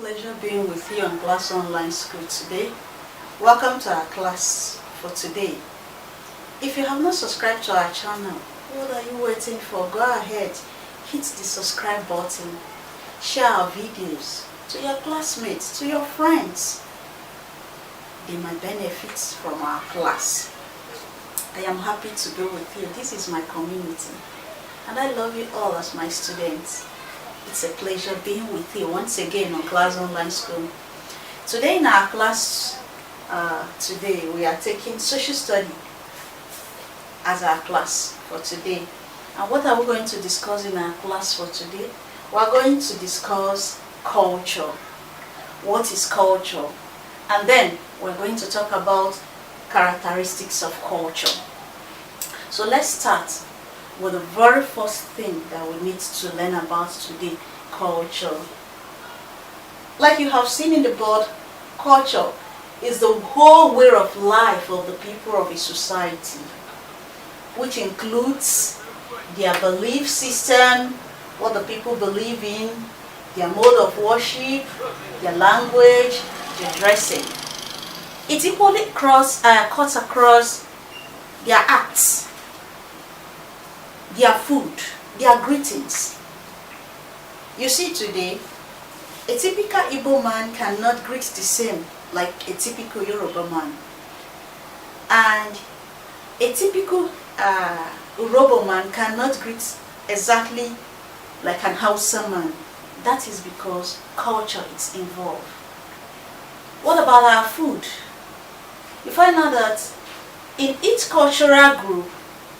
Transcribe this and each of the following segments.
pleasure being with you on Class Online School today. Welcome to our class for today. If you have not subscribed to our channel, what are you waiting for? Go ahead, hit the subscribe button, share our videos to your classmates, to your friends. They might benefit from our class. I am happy to be with you. This is my community, and I love you all as my students. It's a pleasure being with you once again on Class Online School. Today in our class, today we are taking social study as our class for today. And what are we going to discuss in our class for today? We are going to discuss culture. What is culture? And then we're going to talk about characteristics of culture. So let's start with the very first thing that we need to learn about today: culture. Like you have seen in the board, culture is the whole way of life of the people of a society, which includes their belief system, what the people believe in, their mode of worship, their language, their dressing. It equally cuts across their acts, their food, their greetings. You see, today, a typical Igbo man cannot greet the same like a typical Yoruba man. And a typical Yoruba man cannot greet exactly like an Hausa man. That is because culture is involved. What about our food? You find out that in each cultural group,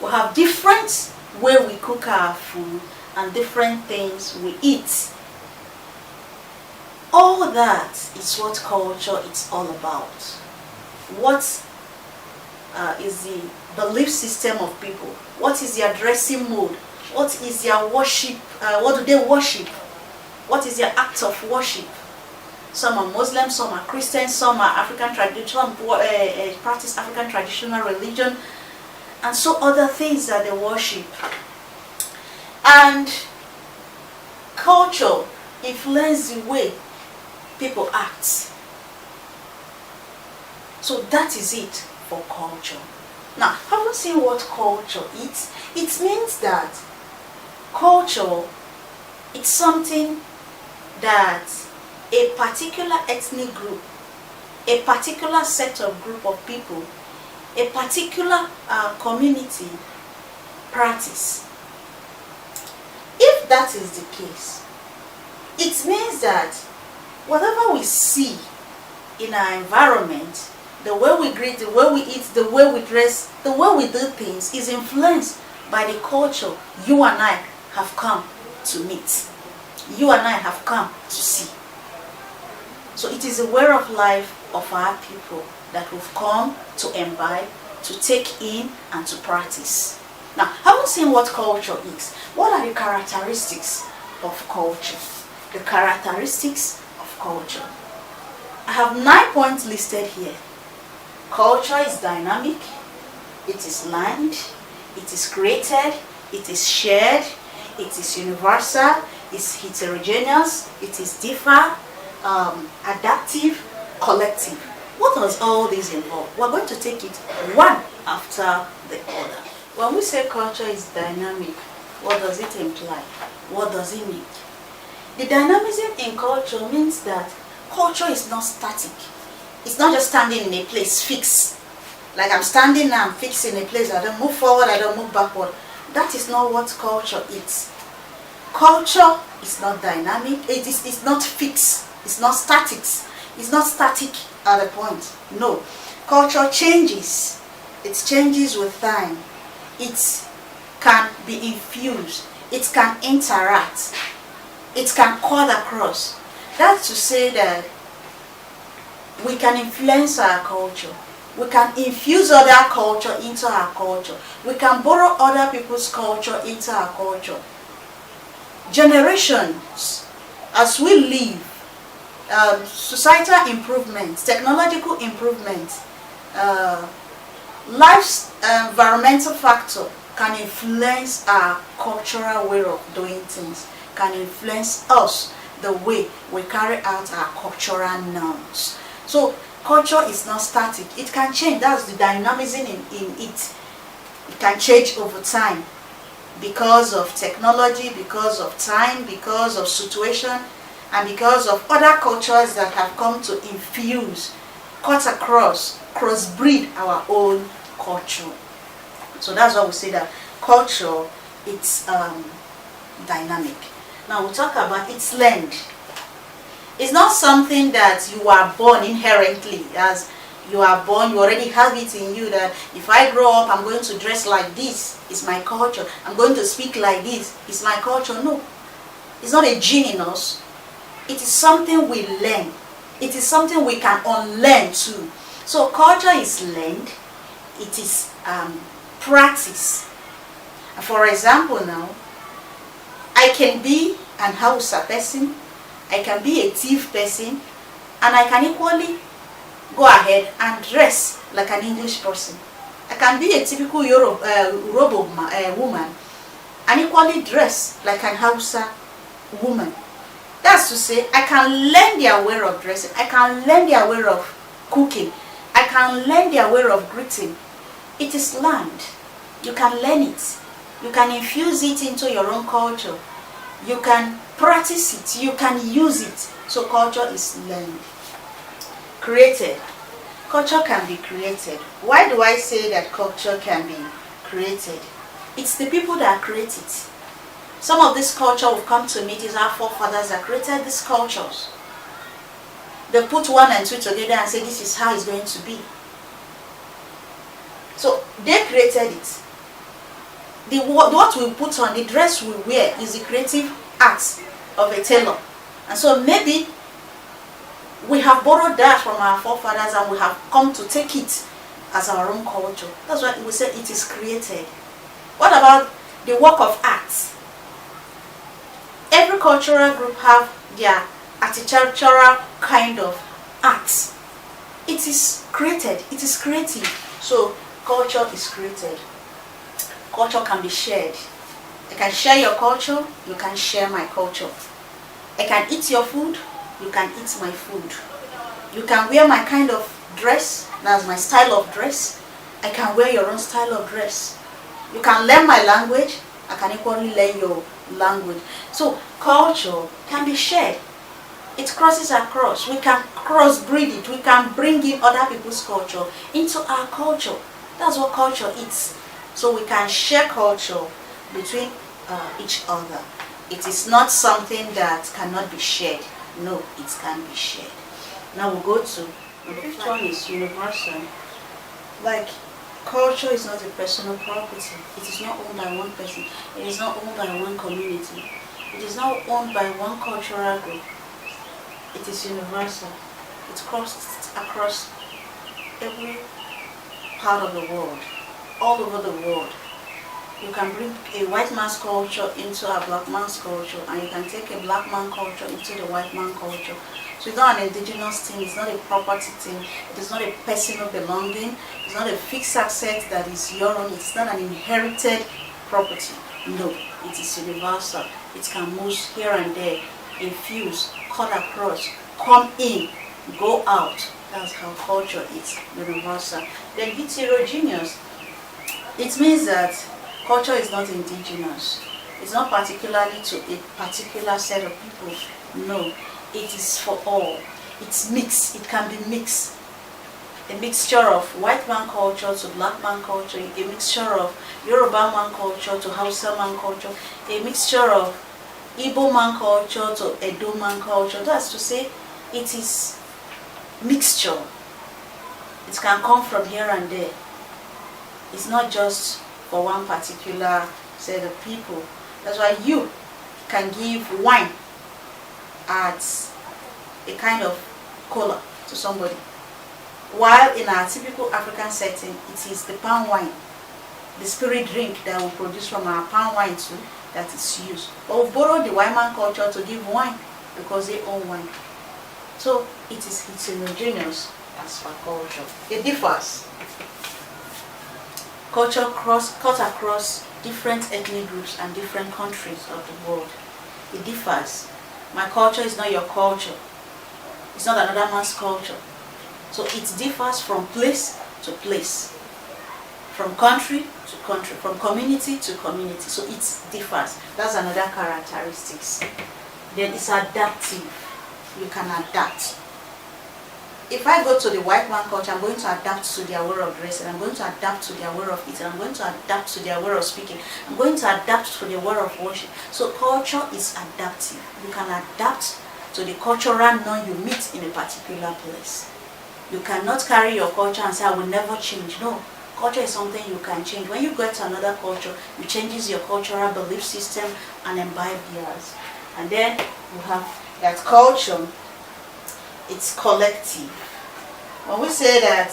we have different way we cook our food and different things we eat. All that is what culture is all about. What is the belief system of people? What is their dressing mode? What is their worship? What do they worship? What is their act of worship? Some are Muslim, some are Christian, some are African traditional, practice African traditional religion, and so other things that they worship. And culture influences the way people act. So that is it for culture. Now, have you seen what culture is? It means that culture is something that a particular ethnic group, a particular set of group of people, a particular community practice. If that is the case, it means that whatever we see in our environment, the way we greet, the way we eat, the way we dress, the way we do things is influenced by the culture you and I have come to meet. You and I have come to see. So it is a way of life of our people that we've come to imbibe, to take in, and to practice. Now, having seen what culture is, what are the characteristics of culture? The characteristics of culture. I have 9 points listed here. Culture is dynamic, it is learned, it is created, it is shared, it is universal, it's heterogeneous, it is different, adaptive, collective. What does all this involve? We're going to take it one after the other. When we say culture is dynamic, what does it imply? What does it mean? The dynamism in culture means that culture is not static. It's not just standing in a place fixed. Like I'm standing now, I'm fixed in a place, I don't move forward, I don't move backward. That is not what culture is. Culture is not dynamic, it's not fixed, it's not static. It's not static at a point. No. Culture changes. It changes with time. It can be infused. It can interact. It can cut across. That's to say that we can influence our culture. We can infuse other culture into our culture. We can borrow other people's culture into our culture. Generations, as we live, societal improvements, technological improvements, life's environmental factor can influence our cultural way of doing things, can influence us the way we carry out our cultural norms. So culture is not static. It can change. That's the dynamism in it. It can change over time because of technology, because of time, because of situation, and because of other cultures that have come to infuse, cut across, crossbreed our own culture. So that's why we say that culture, it's dynamic. Now we'll talk about its learned. It's not something that you are born inherently. As you are born, you already have it in you that if I grow up, I'm going to dress like this. It's my culture. I'm going to speak like this. It's my culture. No. It's not a gene in us. It is something we learn. It is something we can unlearn too. So culture is learned. It is practice. For example now, I can be an Hausa person, I can be a thief person, and I can equally go ahead and dress like an English person. I can be a typical Yoruba woman and equally dress like an Hausa woman. That's to say, I can learn their way of dressing, I can learn their way of cooking, I can learn their way of greeting. It is learned. You can learn it. You can infuse it into your own culture. You can practice it. You can use it. So culture is learned. Created. Culture can be created. Why do I say that culture can be created? It's the people that create it. Some of this culture will come to meet is our forefathers that created these cultures. They put 1 and 2 together and say this is how it's going to be. So they created it. What we put on, the dress we wear, is the creative act of a tailor. And so maybe we have borrowed that from our forefathers and we have come to take it as our own culture. That's why we say it is created. What about the work of art? Every cultural group have their architectural kind of art. It is created. It is creative. So culture is created. Culture can be shared. I can share your culture, you can share my culture. I can eat your food, you can eat my food. You can wear my kind of dress, that's my style of dress. I can wear your own style of dress. You can learn my language, I can equally learn your language. So culture can be shared. It crosses across. We can crossbreed it. We can bring in other people's culture into our culture. That's what culture is. So we can share culture between each other. It is not something that cannot be shared. No, it can be shared. Now we'll go to the fifth one is universal. Like, culture is not a personal property. It is not owned by one person. It is not owned by one community. It is not owned by one cultural group. It is universal. It crosses across every part of the world, all over the world. You can bring a white man's culture into a black man's culture, and you can take a black man culture into the white man culture. So it's not an indigenous thing, it's not a property thing, it is not a personal belonging, it's not a fixed asset that is your own, it's not an inherited property. No, it is universal. It can move here and there, infuse, cut across, come in, go out. That's how culture is universal. Then heterogeneous. It means that culture is not indigenous. It's not particularly to a particular set of people. No, it is for all. It's mixed. It can be mixed. A mixture of white man culture to black man culture, a mixture of Yoruba man culture to Hausa man culture, a mixture of Igbo man culture to Edo man culture. That's to say, it is mixture. It can come from here and there. It's not just for one particular set of people. That's why you can give wine as a kind of cola to somebody, while in our typical African setting, it is the palm wine, the spirit drink that we produce from our palm wine too, that is used. But we borrow the wine man culture to give wine because they own wine. So it is heterogeneous as for culture. It differs. Culture cut across different ethnic groups and different countries of the world. It differs. My culture is not your culture. It's not another man's culture. So it differs from place to place, from country to country, from community to community. So it differs. That's another characteristics. Then it's adaptive. You can adapt. If I go to the white man culture, I'm going to adapt to their way of dressing. I'm going to adapt to their way of eating. I'm going to adapt to their way of speaking. I'm going to adapt to their way of worship. So culture is adaptive. You can adapt to the cultural norm you meet in a particular place. You cannot carry your culture and say, I will never change. No. Culture is something you can change. When you get to another culture, you changes your cultural belief system and imbibe theirs. And then you have that culture, it's collective. When we say that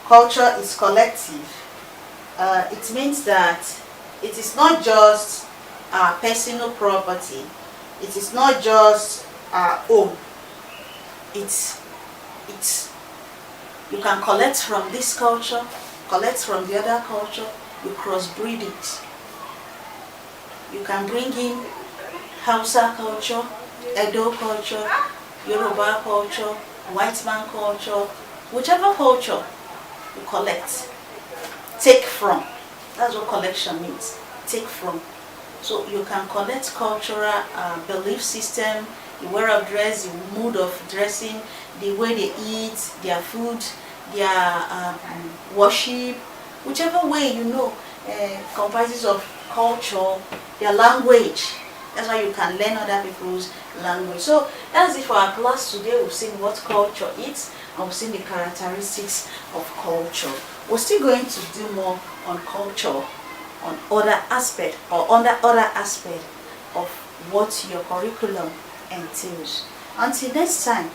culture is collective, it means that it is not just personal property. It is not just own. It's you can collect from this culture, collect from the other culture, you crossbreed it. You can bring in Hausa culture, Edo culture, Yoruba culture, white man culture, whichever culture you collect, take from. That's what collection means, take from. So you can collect cultural belief system, the way of dress, the mood of dressing, the way they eat, their food, their worship, whichever way comprises of culture, their language. That's why you can learn other people's language. So that's it for our class today. We've seen what culture is and we've seen the characteristics of culture. We're still going to do more on culture, on other aspect or under other aspect of what your curriculum entails. Until next time,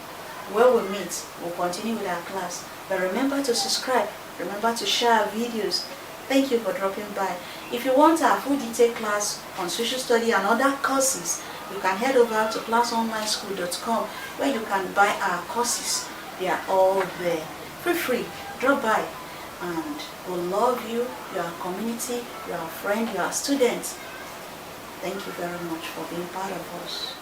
where we meet, we'll continue with our class. But remember to subscribe, remember to share our videos. Thank you for dropping by. If you want our full detailed class on social study and other courses, you can head over to classonlineschool.com where you can buy our courses. They are all there. Feel free, drop by, and we'll love you. You are a community, you are a friend, you are a student. Thank you very much for being part of us.